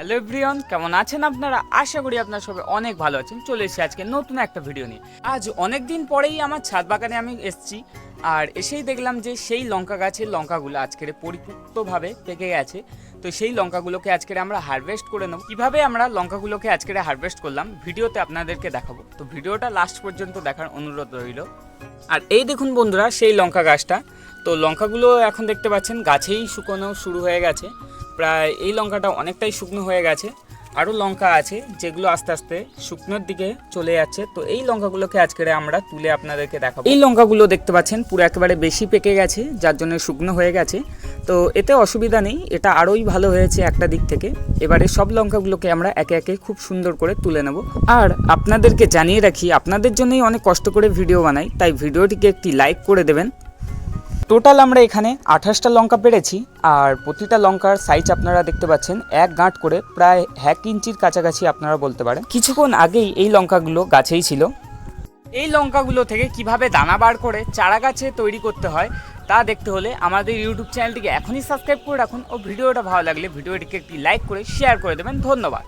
Hello everyone, কেমন আছেন আপনারা? আশা করি আপনারা সবাই অনেক ভালো আছেন। চলে এসেছি আজকে নতুন একটা ভিডিও নিয়ে। আজ অনেক দিন পরেই আমার ছাদ বাগানে আমি এসেছি, আর এসেই দেখলাম যে সেই লঙ্কা গাছের লঙ্কাগুলো আজকের পরিপুক্তভাবে পেকে গেছে। তো সেই লঙ্কাগুলোকে আজকের আমরা হারভেস্ট করে নেব। কীভাবে আমরা লঙ্কাগুলোকে আজকের হারভেস্ট করলাম ভিডিওতে আপনাদেরকে দেখাবো। তো ভিডিওটা লাস্ট পর্যন্ত দেখার অনুরোধ রইল। আর এই দেখুন বন্ধুরা, সেই লঙ্কা গাছটা। তো লঙ্কাগুলো এখন দেখতে পাচ্ছেন গাছেই শুকনো শুরু হয়ে গেছে। প্রায় এই লঙ্কাটা অনেকটাই শুকনো হয়ে গেছে। আরও লঙ্কা আছে যেগুলো আস্তে আস্তে শুকনোর দিকে চলে যাচ্ছে। তো এই লঙ্কাগুলোকে আজকে আমরা তুলে আপনাদেরকে দেখাবো। এই লঙ্কাগুলো দেখতে পাচ্ছেন পুরো একেবারে বেশি পেকে গেছে, যার জন্য শুকনো হয়ে গেছে। তো এতে অসুবিধা নেই, এটা আরোই ভালো হয়েছে একটা দিক থেকে। এবারে সব লঙ্কাগুলোকে আমরা একে একে খুব সুন্দর করে তুলে নেব। আর আপনাদেরকে জানিয়ে রাখি, আপনাদের জন্যই অনেক কষ্ট করে ভিডিও বানাই, তাই ভিডিওটিকে একটি লাইক করে দেবেন। টোটাল আমরা এখানে 28টা লঙ্কা পেরেছি, আর প্রতিটা লঙ্কার সাইজ আপনারা দেখতে পাচ্ছেন এক গাঁট করে, প্রায় 1 ইঞ্চির কাছাকাছি আপনারা বলতে পারেন। কিছুক্ষণ আগেই এই লঙ্কাগুলো গাছেই ছিল। এই লঙ্কাগুলো থেকে কিভাবে দানা বার করে চারা গাছে তৈরি করতে হয় তা দেখতে হলে আমাদের ইউটিউব চ্যানেলটিকে এখনই সাবস্ক্রাইব করে রাখুন, ও ভিডিওটা ভালো লাগলে ভিডিওটিকে একটি লাইক করে শেয়ার করে দেবেন। ধন্যবাদ।